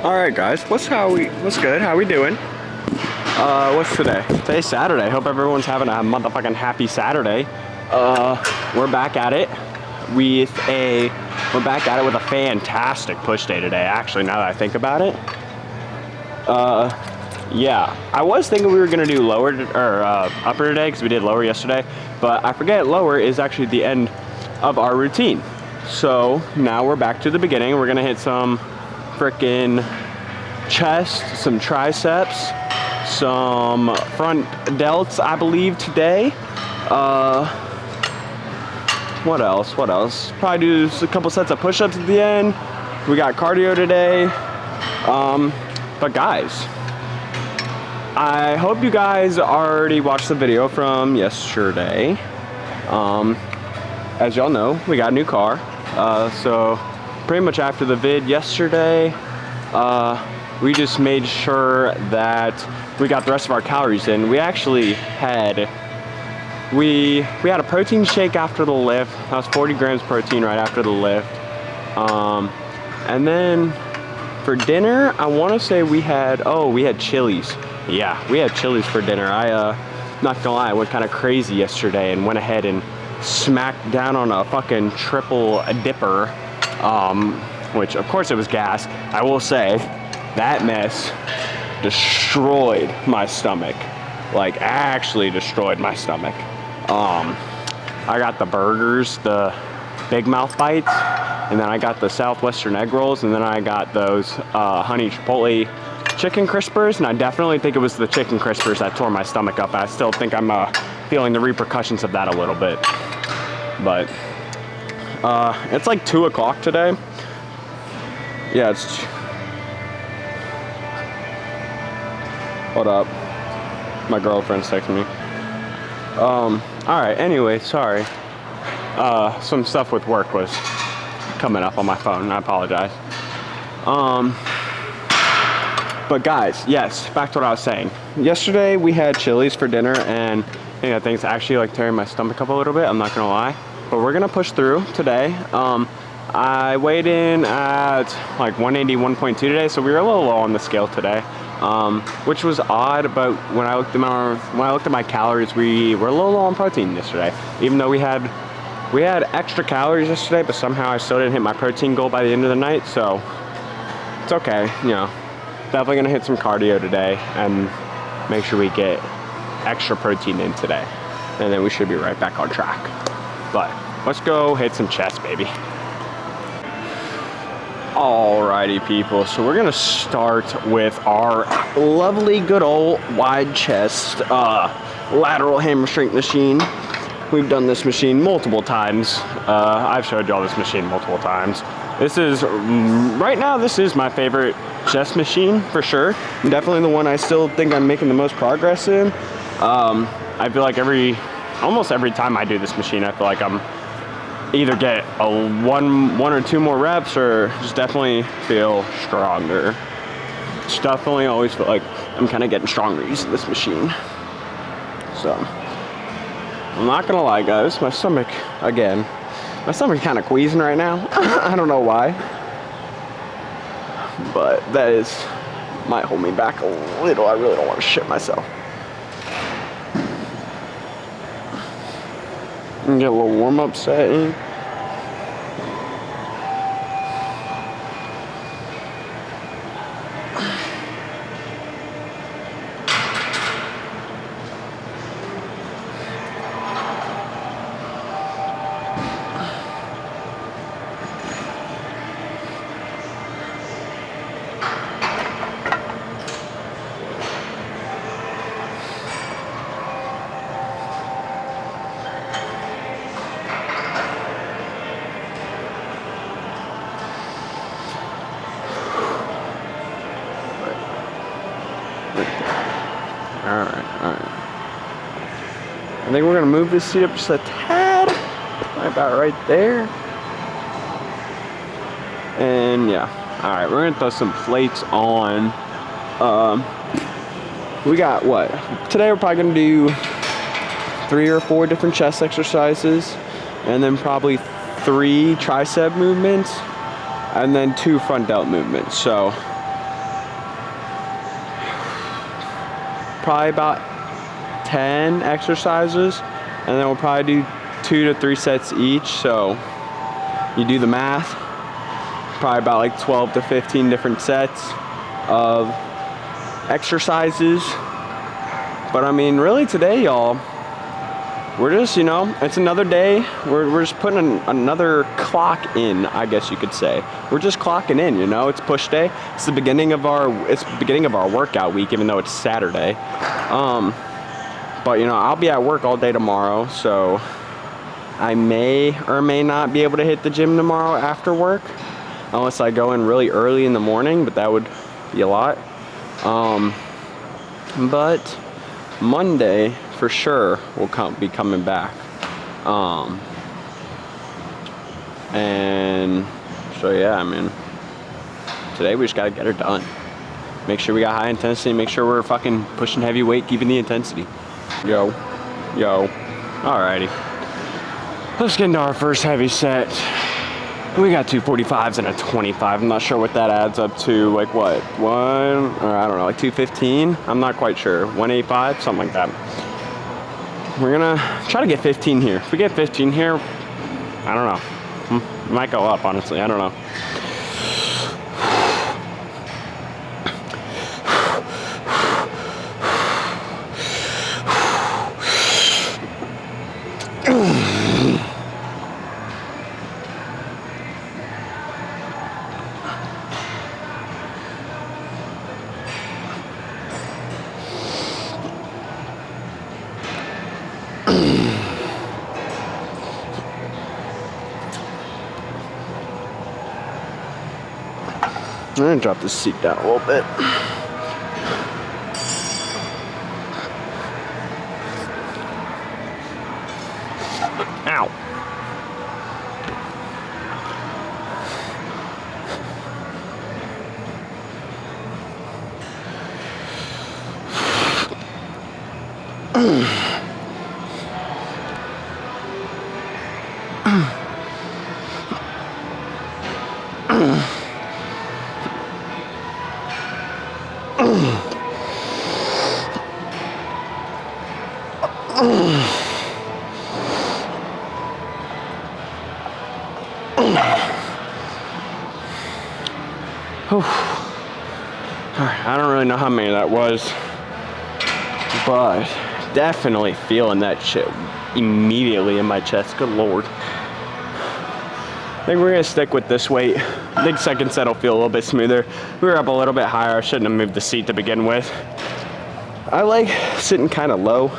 All right, guys. What's good? How we doing? What's today? Today's Saturday. Hope everyone's having a motherfucking happy Saturday. We're back at it with a fantastic push day today. Actually, now that I think about it, yeah, I was thinking we were gonna do lower or upper today because we did lower yesterday, but I forget lower is actually the end of our routine. So now we're back to the beginning. We're gonna hit some frickin' chest, some triceps, some front delts, I believe, today. What else? Probably do a couple sets of push-ups at the end. We got cardio today. But guys, I hope you guys already watched the video from yesterday. As y'all know, we got a new car. So pretty much after the vid yesterday, we just made sure that we got the rest of our calories in. We actually had, we had a protein shake after the lift. That was 40 grams protein right after the lift. And then for dinner, I want to say we had Chili's. Yeah, we had Chili's for dinner. Not gonna lie, I went kind of crazy yesterday and went ahead and smacked down on a fucking triple dipper, which of course it was gas. I will say that mess destroyed my stomach, like actually destroyed my stomach. I got the burgers, the Big Mouth bites, and then I got the Southwestern egg rolls, and then I got those honey chipotle chicken crispers, and I definitely think it was the chicken crispers that tore my stomach up. I still think I'm feeling the repercussions of that a little bit. But it's like 2 o'clock today. Yeah, it's... Hold up. My girlfriend's texting me. Alright, anyway, sorry. Some stuff with work was coming up on my phone. I apologize. But guys, yes, back to what I was saying. Yesterday we had Chili's for dinner, and I think that thing's actually like tearing my stomach up a little bit, I'm not gonna lie. But we're gonna push through today. I weighed in at like 180, 1.2 today, so we were a little low on the scale today. Which was odd, but when I looked at my calories, we were a little low on protein yesterday. Even though we had extra calories yesterday, but somehow I still didn't hit my protein goal by the end of the night, so it's okay, you know. Definitely gonna hit some cardio today and make sure we get extra protein in today. And then we should be right back on track. But let's go hit some chest, baby. Alrighty, people, so we're gonna start with our lovely good old wide chest lateral hammer strength machine. We've done this machine multiple times. I've showed y'all this machine multiple times. This is, right now, this is my favorite chest machine for sure. Definitely the one I still think I'm making the most progress in. I feel like almost every time I do this machine, I feel like I'm either get one or two more reps, or just definitely feel stronger. Just definitely always feel like I'm kind of getting stronger using this machine. So I'm not gonna lie, guys, my stomach kind of queasing right now. I don't know why, but might hold me back a little. I really don't want to shit myself. And get a little warm-up set in. Alright. I think we're gonna move this seat up just a tad. About right there. And yeah. Alright, we're gonna throw some plates on. We got what? Today we're probably gonna do 3 or 4 different chest exercises, and then probably 3 tricep movements, and then 2 front delt movements. So probably about 10 exercises, and then we'll probably do 2 to 3 sets each. So you do the math, probably about like 12 to 15 different sets of exercises. But I mean, really today, y'all, we're just, you know, it's another day. We're just putting another clock in, I guess you could say. We're just clocking in, you know. It's push day. It's the beginning of our workout week, even though it's Saturday. But you know, I'll be at work all day tomorrow, so I may or may not be able to hit the gym tomorrow after work, unless I go in really early in the morning, but that would be a lot. But Monday for sure will be coming back. And so yeah, I mean, today we just gotta get her done. Make sure we got high intensity, make sure we're fucking pushing heavy weight, keeping the intensity. Yo. Alrighty. Let's get into our first heavy set. We got 245s and a 25. I'm not sure what that adds up to. Like what? I don't know, like 215? I'm not quite sure. 185? Something like that. We're gonna try to get 15 here. If we get 15 here, I don't know. It might go up, honestly. I don't know. I'm gonna drop this seat down a little bit. Ow. I don't really know how many that was, but definitely feeling that shit immediately in my chest. Good lord. I think we're gonna stick with this weight. I think second set will feel a little bit smoother. We were up a little bit higher. I shouldn't have moved the seat to begin with. I like sitting kind of low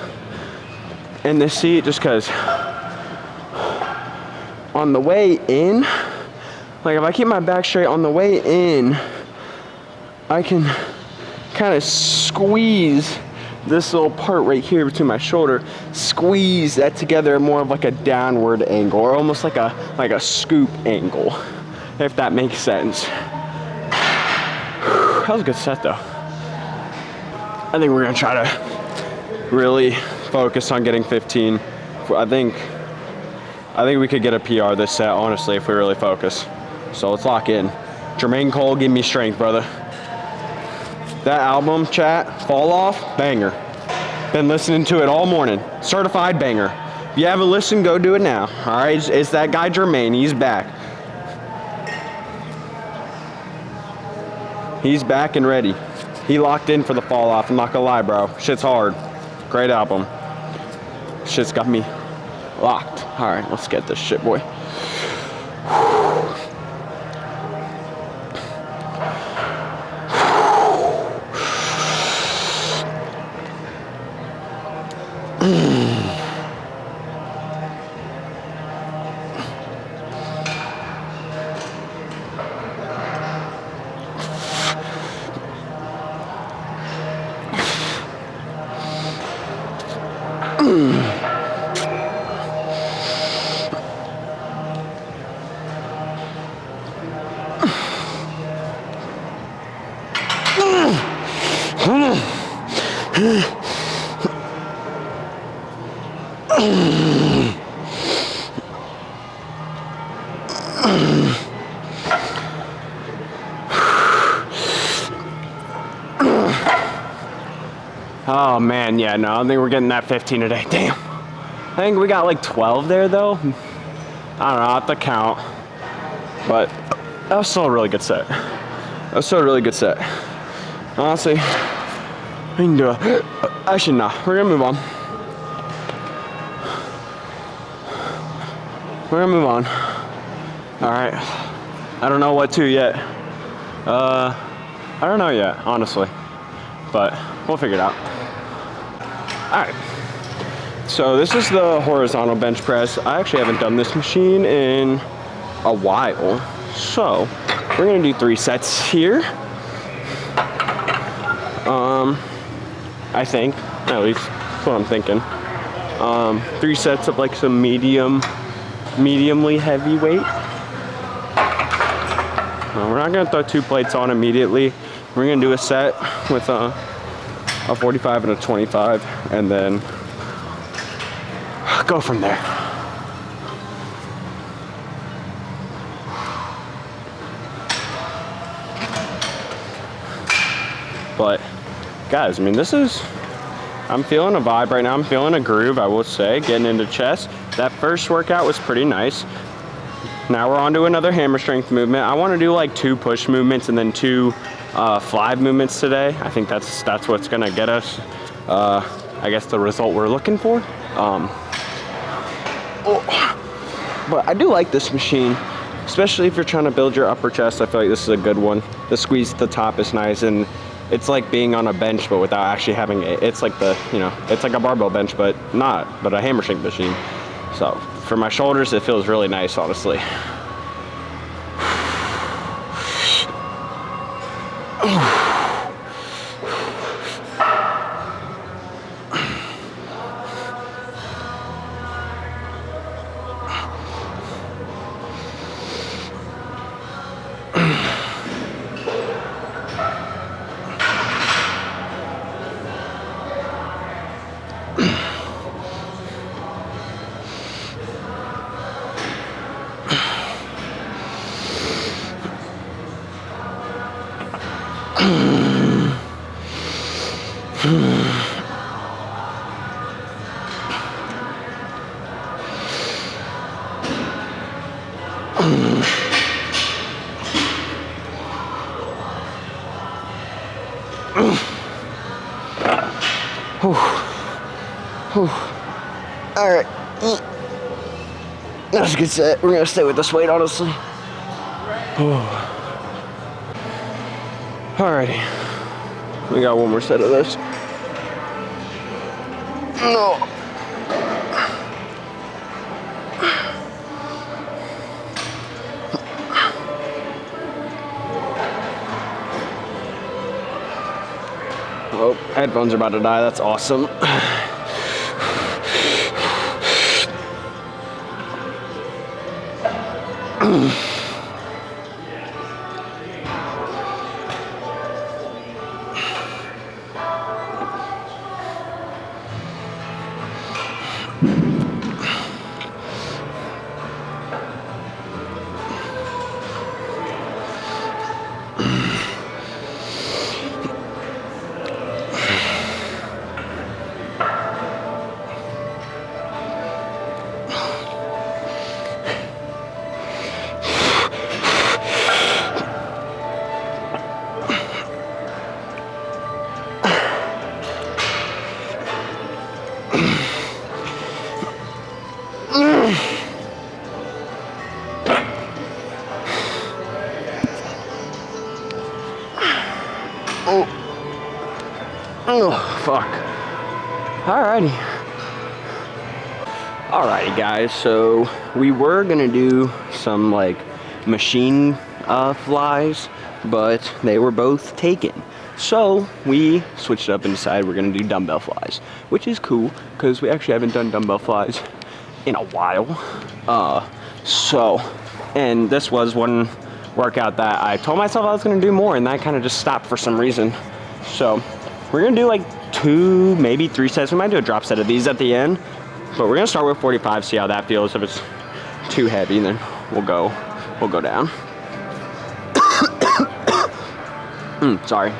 in this seat just because on the way in, like if I keep my back straight on the way in, I can kind of squeeze this little part right here between my shoulder, squeeze that together at more of like a downward angle, or almost like a scoop angle, if that makes sense. That was a good set though. I think we're gonna try to really focus on getting 15. I think we could get a PR this set, honestly, if we really focus. So let's lock in. Jermaine Cole, give me strength, brother. That album, chat, Fall Off, banger. Been listening to it all morning. Certified banger. If you haven't listened, go do it now. All right, it's that guy Jermaine, he's back. He's back and ready. He locked in for the Fall Off, I'm not gonna lie, bro. Shit's hard. Great album. Shit's got me locked. All right, let's get this shit, boy. Oh man, yeah, no, I don't think we're getting that 15 today. Damn. I think we got like 12 there though. I don't know, I'll have to count. But that was still a really good set. Honestly, we can do it. Actually, no, we're gonna move on. All right. I don't know what to yet. I don't know yet, honestly. But we'll figure it out. All right. So this is the horizontal bench press. I actually haven't done this machine in a while. So we're gonna do 3 sets here. I think, at least that's what I'm thinking. 3 sets of like some mediumly heavy weight. We're not gonna throw 2 plates on immediately. We're gonna do a set with a 45 and a 25, and then go from there. But guys, I mean, I'm feeling a vibe right now. I'm feeling a groove, I will say, getting into chest. That first workout was pretty nice. Now we're on to another hammer strength movement. I want to do like 2 push movements and then 2 fly movements today. I think that's what's gonna get us, I guess, the result we're looking for. But I do like this machine, especially if you're trying to build your upper chest. I feel like this is a good one. The squeeze at the top is nice, and it's like being on a bench, but without actually having it. It's like it's like a barbell bench, but a hammer strength machine. So for my shoulders, it feels really nice, honestly. All right, that was a good set. We're gonna stay with this weight, honestly. Alrighty, we got one more set of this. No. Oh, headphones are about to die. That's awesome. Oh, fuck. Alrighty guys, so we were gonna do some like machine flies, but they were both taken. So we switched it up and decided we're gonna do dumbbell flies, which is cool because we actually haven't done dumbbell flies in a while. And this was one workout that I told myself I was gonna do more, and that kind of just stopped for some reason. So we're gonna do like 2, maybe 3 sets. We might do a drop set of these at the end, but we're gonna start with 45, see how that feels. If it's too heavy, then we'll go down. Sorry.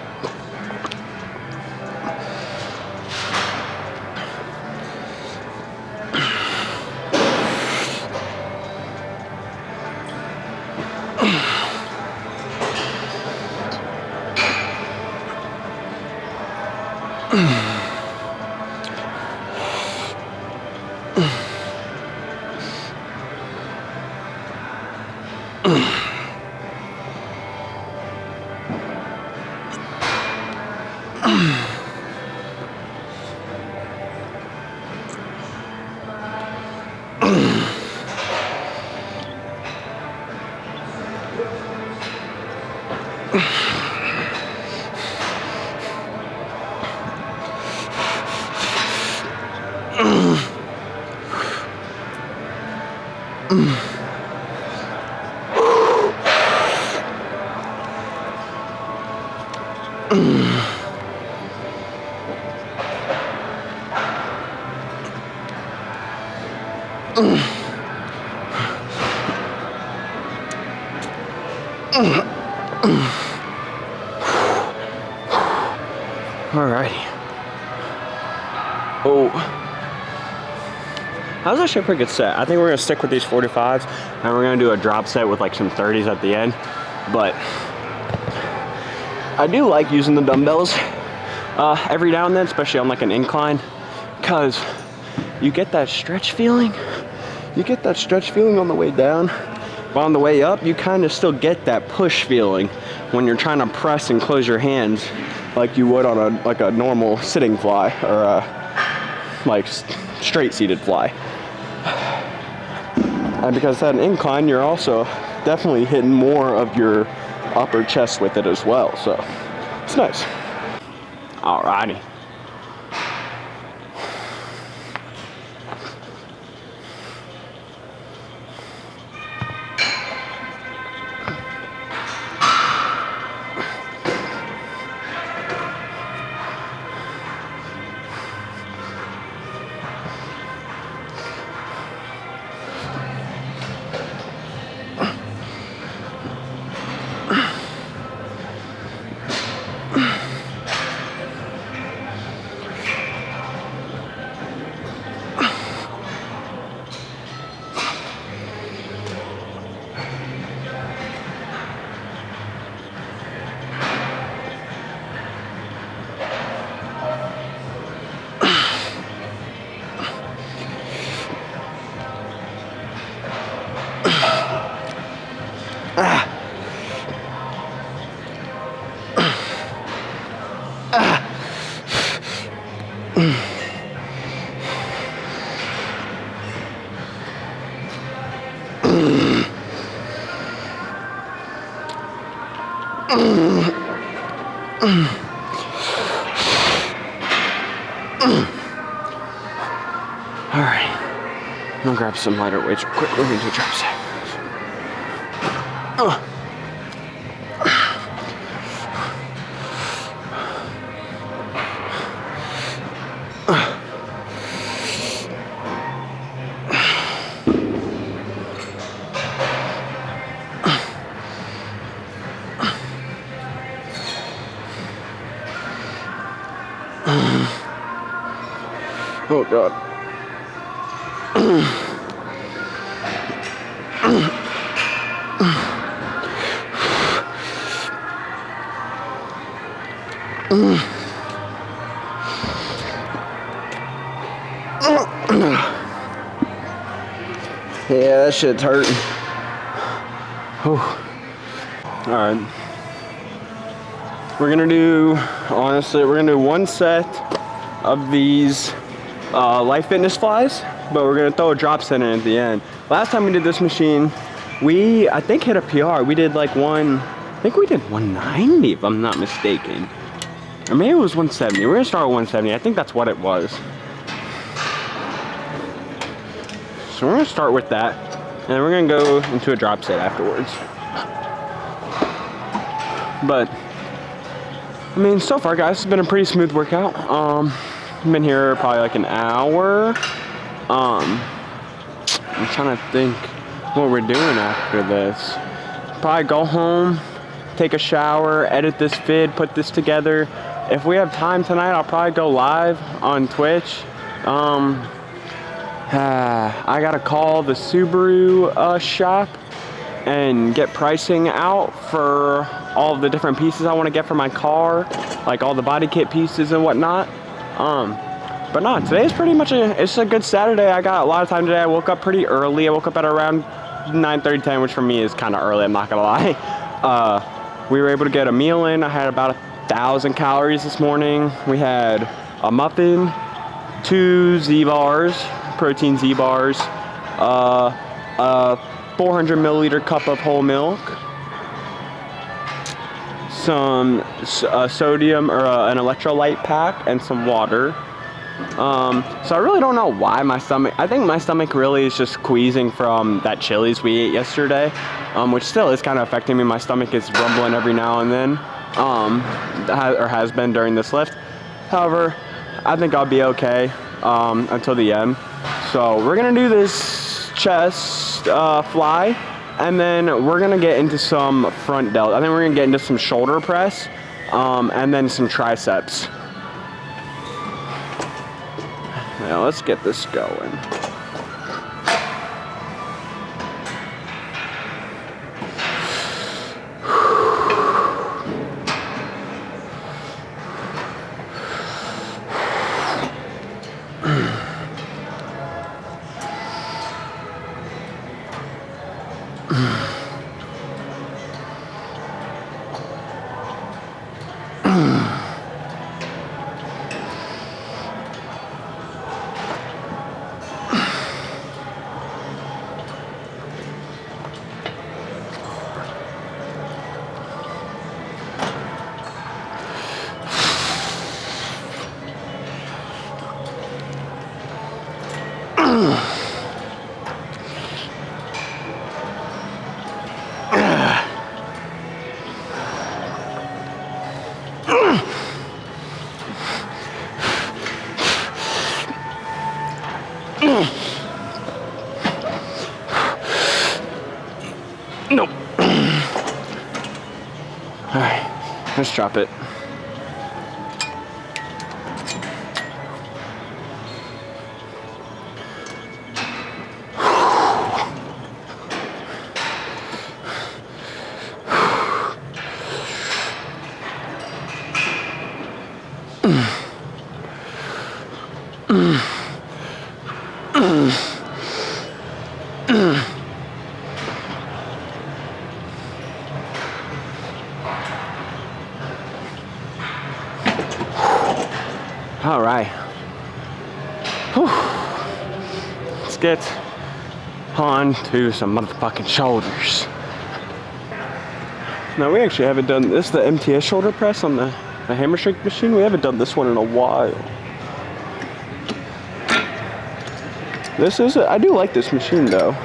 Alrighty. Oh, that was actually a pretty good set. I think we're gonna stick with these 45s, and we're gonna do a drop set with like some 30s at the end. But I do like using the dumbbells every now and then, especially on like an incline, because you get that stretch feeling. You get that stretch feeling on the way down, but on the way up, you kind of still get that push feeling when you're trying to press and close your hands like you would on a normal sitting fly or a like straight seated fly. And because at an incline, you're also definitely hitting more of your upper chest with it as well, so it's nice. Alrighty. Alright, I'm gonna grab some lighter weights real quick. We're gonna do a drop set. Oh God. Yeah, that shit's hurting. Alright. We're gonna do one set of these Life Fitness flies, but we're gonna throw a drop set in at the end. Last time we did this machine, we, I think, hit a PR. We did like I think we did 190 if I'm not mistaken. Or maybe it was 170. We're gonna start with 170. I think that's what it was. So we're gonna start with that, and then we're gonna go into a drop set afterwards. But I mean, so far, guys, it's been a pretty smooth workout. I've been here probably like an hour. I'm trying to think what we're doing after this. Probably go home, take a shower, edit this vid, put this together. If we have time tonight, I'll probably go live on Twitch. I gotta call the Subaru shop and get pricing out for all of the different pieces I want to get for my car, like all the body kit pieces and whatnot. But no, today is pretty much it's a good Saturday. I got a lot of time today. I woke up pretty early. I woke up at around 9:30, 10, which for me is kind of early, I'm not gonna lie. We were able to get a meal in. I had about 1,000 calories this morning. We had a muffin, 2 Z-bars, protein Z-bars, a 400 milliliter cup of whole milk, some sodium or an electrolyte pack, and some water. So I really don't know why I think my stomach really is just queasing from that Chili's we ate yesterday, which still is kind of affecting me. My stomach is rumbling every now and then, or has been during this lift. However, I think I'll be okay until the end. So we're gonna do this chest fly, and then we're gonna get into some front delt. I think we're gonna get into some shoulder press, and then some triceps. Now let's get this going. Nope. Alright, let's drop it. All right. Whew. Let's get on to some motherfucking shoulders. Now we actually haven't done this, the MTS shoulder press on the hammer strength machine. We haven't done this one in a while. I do like this machine though.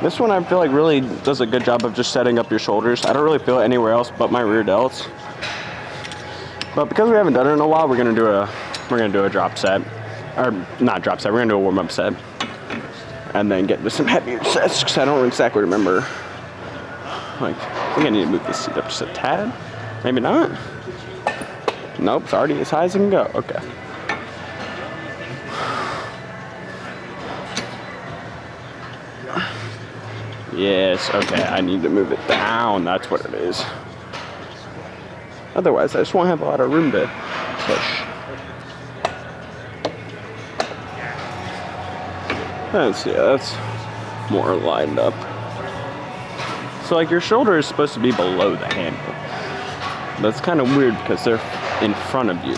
This one I feel like really does a good job of just setting up your shoulders. I don't really feel it anywhere else but my rear delts. But because we haven't done it in a while, we're gonna do a drop set. Or not drop set, we're gonna do a warm-up set. And then get into some heavier sets, because I don't exactly remember. Like, I think I need to move this seat up just a tad. Maybe not. Nope, it's already as high as it can go. Okay. Yes, okay, I need to move it down. That's what it is. Otherwise, I just won't have a lot of room to push. That's more lined up. So like your shoulder is supposed to be below the handle. That's kind of weird because they're in front of you.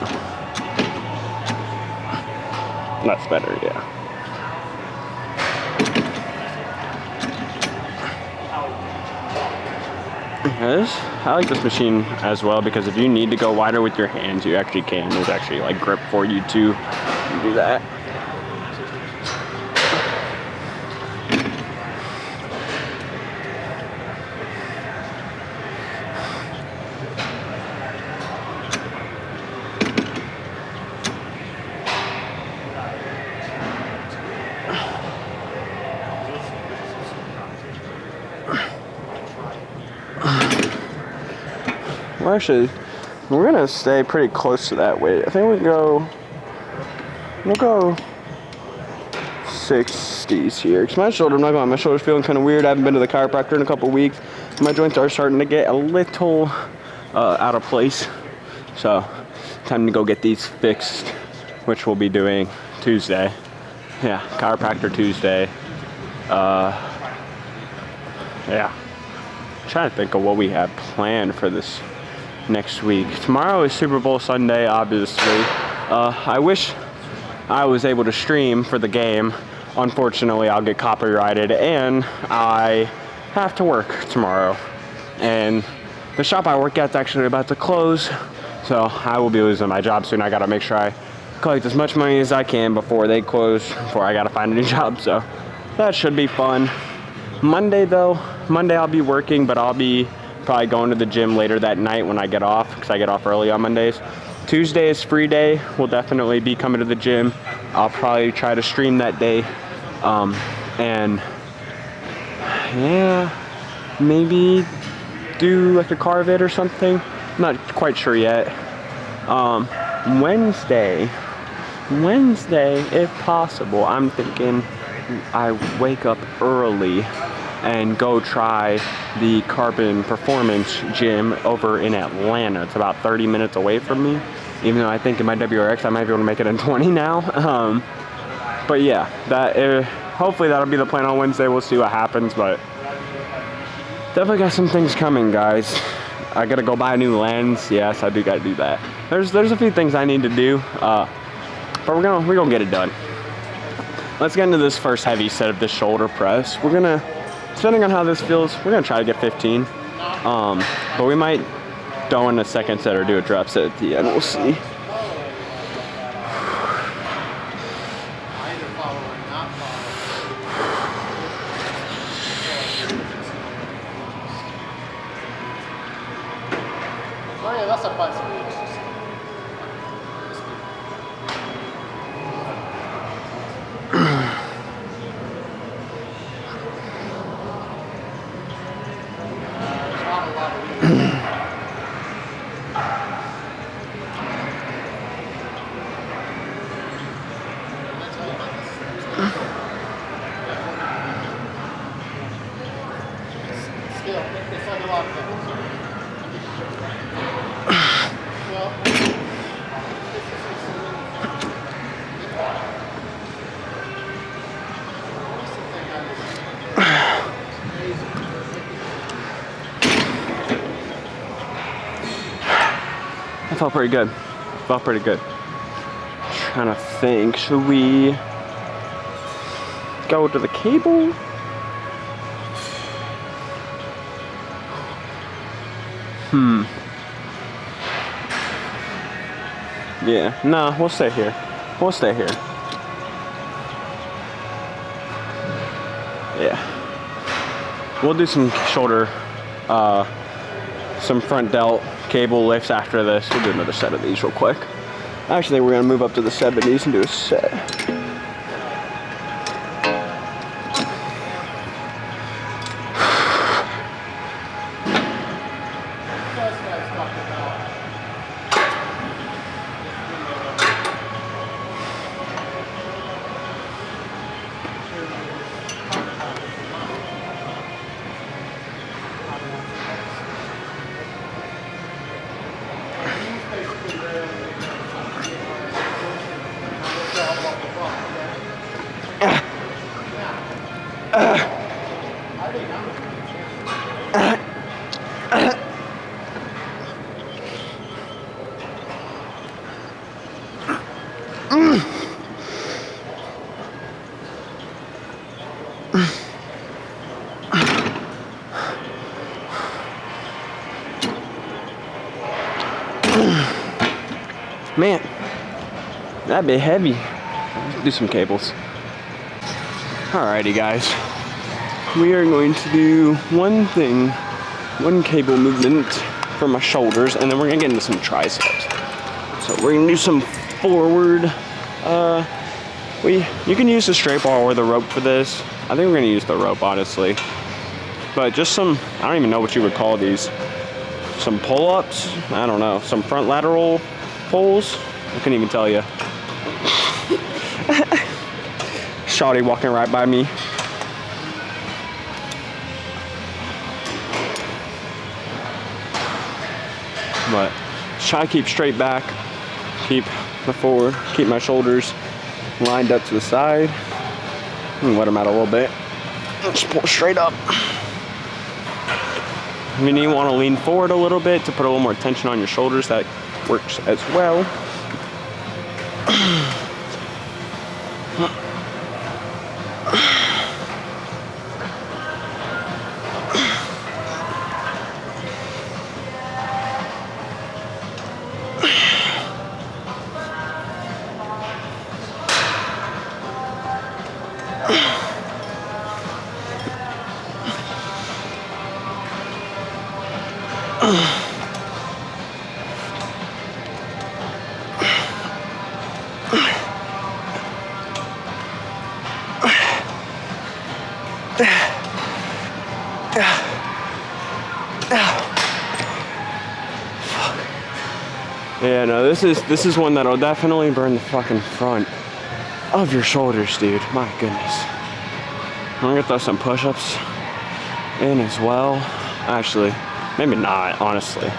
That's better, yeah. I like this machine as well because if you need to go wider with your hands, you actually can. There's actually like grip for you to do that. Well, actually, we're gonna stay pretty close to that weight. I think we'll go 60s here. Cause my shoulder, I'm not gonna lie, my shoulder's feeling kind of weird. I haven't been to the chiropractor in a couple weeks. My joints are starting to get a little out of place. So time to go get these fixed, which we'll be doing Tuesday. Yeah, chiropractor Tuesday. Yeah, I'm trying to think of what we have planned for this next week. Tomorrow is Super Bowl Sunday, obviously. I wish I was able to stream for the game. Unfortunately, I'll get copyrighted and I have to work tomorrow. And the shop I work at's actually about to close, so I will be losing my job soon. I gotta make sure I collect as much money as I can before they close, before I gotta find a new job, so that should be fun. Monday though, Monday I'll be working, but I'll be probably going to the gym later that night when I get off, because I get off early on Mondays. Tuesday is free day. We'll definitely be coming to the gym. I'll probably try to stream that day. And yeah, maybe do like a car vid or something. I'm not quite sure yet. Wednesday, if possible, I'm thinking I wake up early and go try the Carbon Performance gym over in Atlanta. It's about 30 minutes away from me, even though I think in my WRX I might be able to make it in 20 now. But yeah, that hopefully that'll be the plan on Wednesday. We'll see what happens, but definitely got some things coming, guys. I gotta go buy a new lens. Yes, I do gotta do that. There's a few things I need to do, but we're gonna get it done. Let's get into this first heavy set of the shoulder press. We're gonna, depending on how this feels, we're gonna try to get 15. But we might throw in a second set or do a drop set at the end. We'll see. Felt pretty good. Felt pretty good. Trying to think, should we go to the cable? Yeah, no, we'll stay here. We'll stay here. Yeah. We'll do some shoulder, some front delt cable lifts after this. We'll do another set of these real quick. Actually, we're gonna move up to the 70s and do a set. Man, that'd be heavy. Let's do some cables. Alrighty guys, we are going to do one thing, one cable movement for my shoulders, and then we're gonna get into some triceps. So we're gonna do some forward, you can use the straight bar or the rope for this. I think we're gonna use the rope, honestly. But just some, I don't even know what you would call these. Some pull-ups, I don't know, some front lateral pulls. I couldn't even tell you. Shawty walking right by me. but just try to keep straight back, keep the forward, keep my shoulders lined up to the side, and let them out a little bit. Just pull straight up. If you want to lean forward a little bit to put a little more tension on your shoulders, that works as well. Yeah, no, this is one that'll definitely burn the fucking front of your shoulders, dude. My goodness. I'm gonna throw some push-ups in as well. Actually, maybe not, honestly.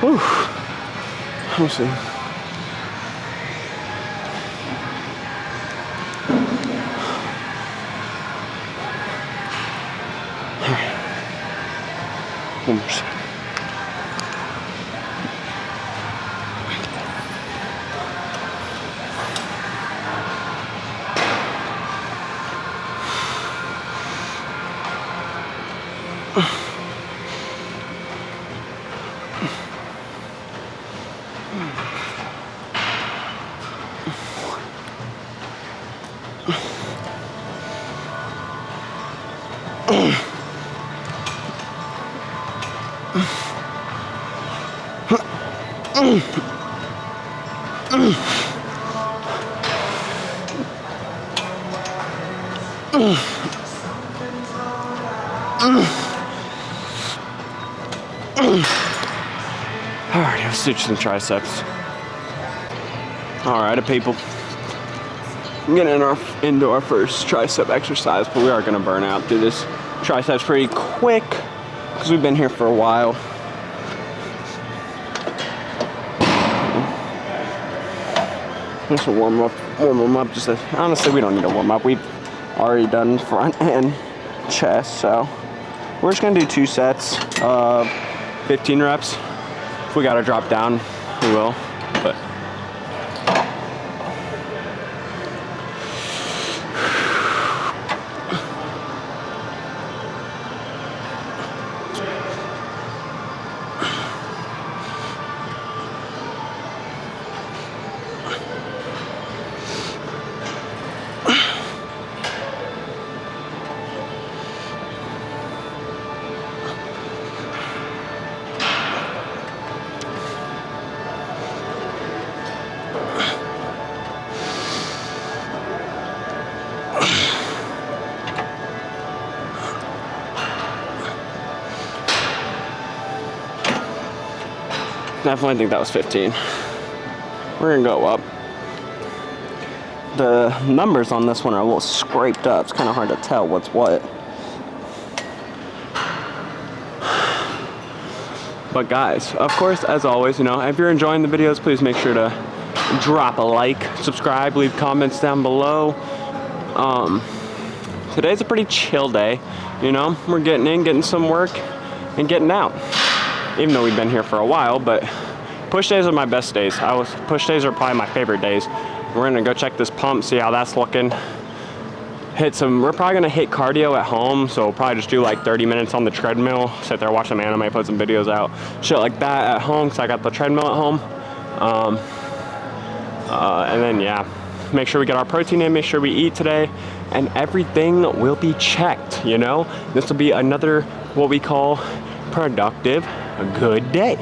Whew. We'll see. One more second. Alright, let's do some triceps. Alright, people. Getting into our first tricep exercise, but we are going to burn out through this triceps pretty quick because we've been here for a while. Just to warm them up. Honestly, we don't need to warm up. We've already done front and chest, so we're just gonna do 2 sets of 15 reps. If we gotta drop down, we will. But definitely think that was 15. We're gonna go up. The numbers on this one are a little scraped up. It's kind of hard to tell what's what. But guys, of course, as always, if you're enjoying the videos, please make sure to drop a like, subscribe, leave comments down below. Today's a pretty chill day, We're getting in, getting some work, and getting out. Even though we've been here for a while, but push days are my best days. Push days are probably my favorite days. We're gonna go check this pump, see how that's looking. We're probably gonna hit cardio at home, so we'll probably just do like 30 minutes on the treadmill, sit there, watch some anime, put some videos out, shit like that at home, because I got the treadmill at home. And then, yeah, make sure we get our protein in, make sure we eat today, and everything will be checked, This will be another, what we call, productive, a good day,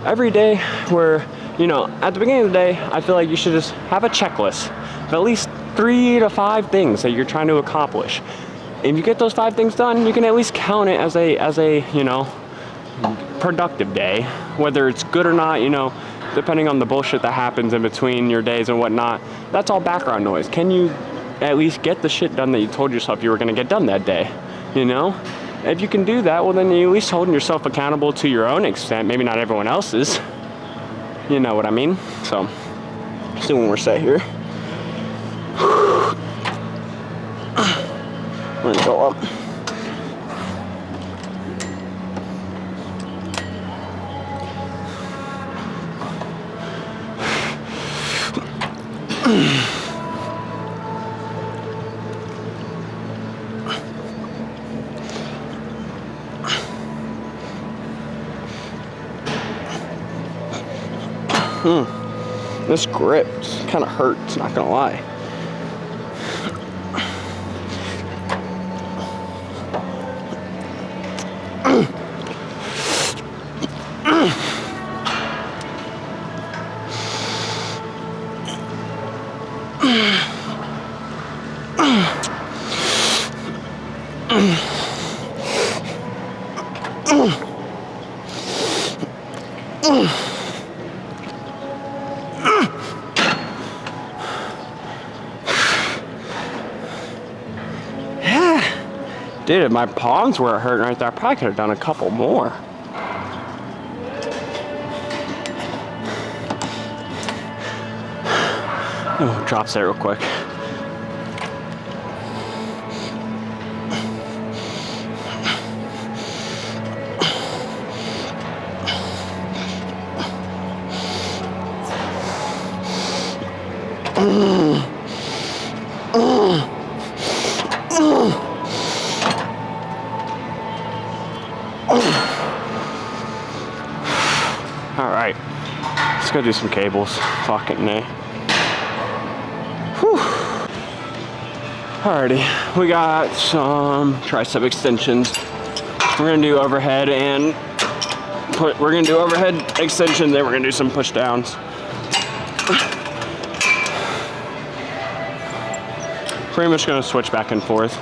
Every day where, at the beginning of the day, I feel like you should just have a checklist of at least 3 to 5 things that you're trying to accomplish. If you get those 5 things done, you can at least count it as a productive day. Whether it's good or not, depending on the bullshit that happens in between your days and whatnot, that's all background noise. Can you at least get the shit done that you told yourself you were gonna get done that day, If you can do that, well, then you're at least holding yourself accountable to your own extent, maybe not everyone else's. You know what I mean? So, let's do one more set here. We're gonna go up. This grip kind of hurts, not gonna lie. Dude, if my palms were hurting right there, I probably could have done a couple more. Oh, drops there real quick. Alright, let's go do some cables. Fucking A. Whew. Alrighty, we got some tricep extensions. We're gonna do overhead and we're gonna do overhead extension, then we're gonna do some push downs. Pretty much gonna switch back and forth.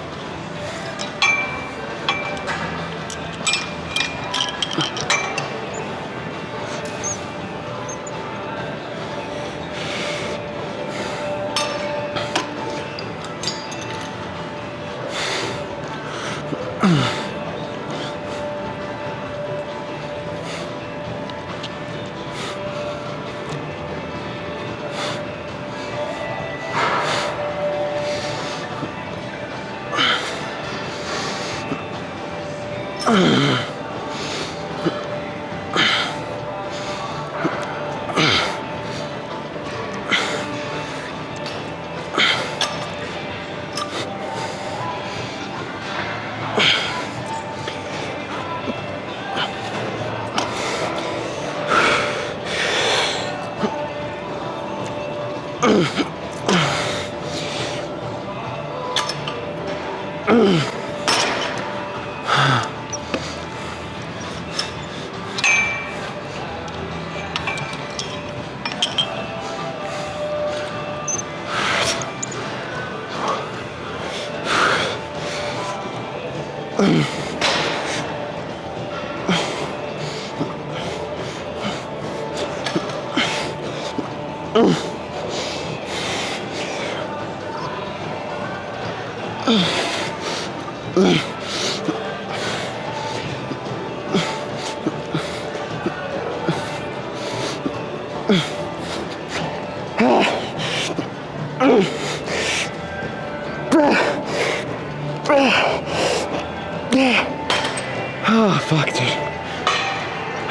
Oh, fuck, dude.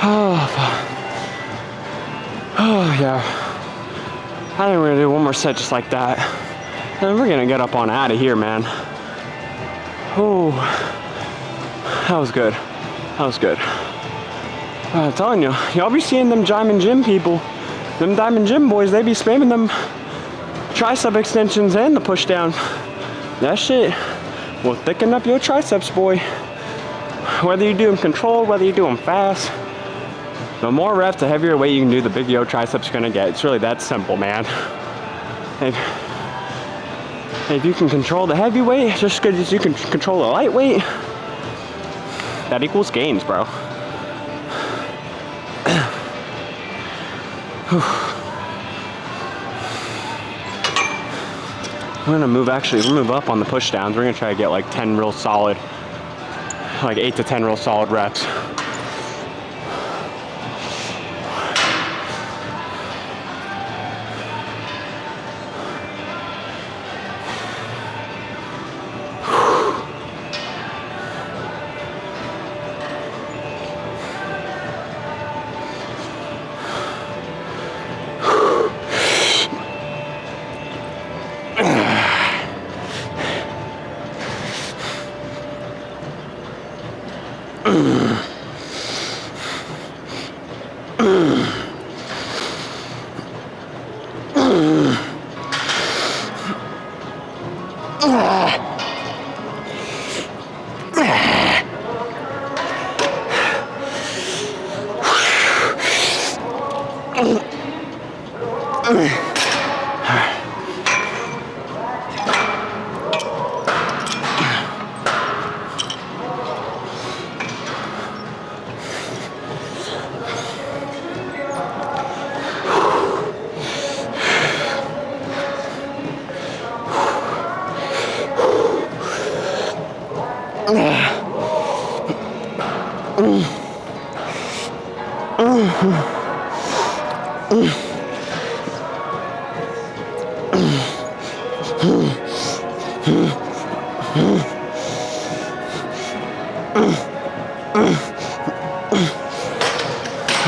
Oh, fuck. Oh, yeah. I think we're gonna do one more set just like that. And we're gonna get up on out of here, man. Oh, that was good. That was good. I'm telling you, y'all be seeing them Diamond Gym people. Them Diamond Gym boys, they be spamming them tricep extensions and the push down. That shit will thicken up your triceps, boy. Whether you do them controlled, whether you do them fast, the more reps, the heavier weight you can do, the bigger your triceps are gonna get. It's really that simple, man. If you can control the heavy weight just as good as you can control the lightweight, that equals gains, bro. We're gonna move up on the push downs. We're gonna try to get like 10 real solid. like 8 to 10 real solid reps.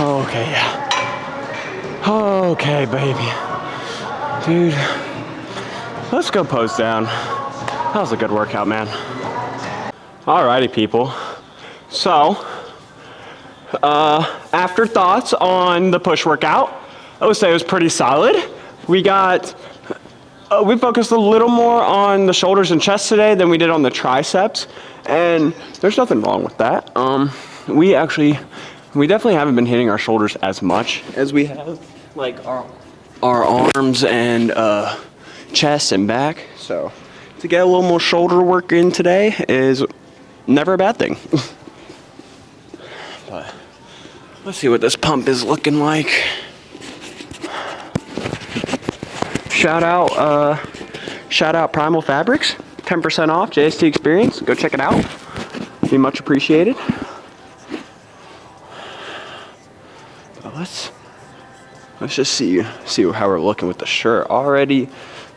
Okay, yeah. Okay, baby. Dude, let's go pose down. That was a good workout, man. Alrighty, people. So, after thoughts on the push workout, I would say it was pretty solid. We focused a little more on the shoulders and chest today than we did on the triceps, and there's nothing wrong with that. We definitely haven't been hitting our shoulders as much as we have, like our arms and chest and back. So to get a little more shoulder work in today is never a bad thing. But let's see what this pump is looking like. Shout out Primal Fabrics, 10% off JST Experience. Go check it out. Be much appreciated. But let's just see how we're looking with the shirt. Already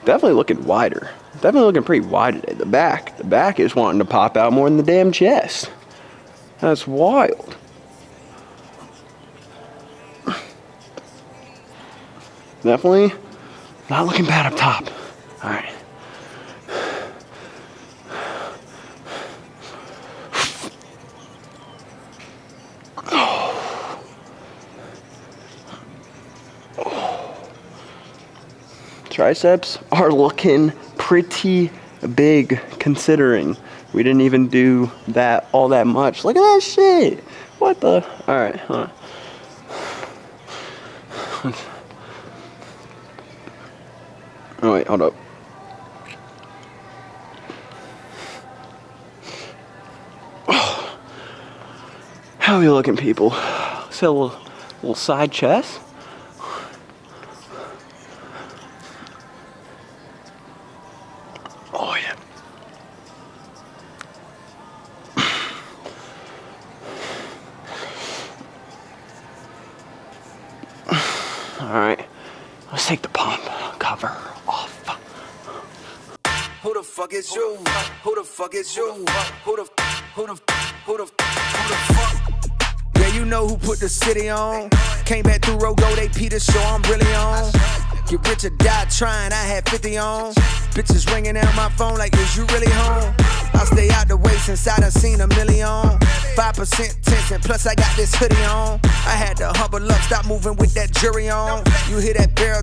definitely looking wider. Definitely looking pretty wide today. The back is wanting to pop out more than the damn chest. That's wild. Definitely not looking bad up top. All right. Triceps are looking pretty big considering we didn't even do that all that much. Look at that shit. What the? All right. Hold on. Oh wait, hold up. Oh. How are we looking, people? See a little side chest. Oh yeah. All right, let's take the pump cover off. Who the fuck is you? Who the fuck is you? Who the fuck? Yeah, you know who put the city on. Came back through road, go, they Peter show I'm really on. Get rich or die trying, I had 50 on. Bitches ringing out my phone like, is you really home? I stay out the way since I done seen a million. 5% tension, plus I got this hoodie on. I had to humble up, stop moving with that jury on. You hear that barrel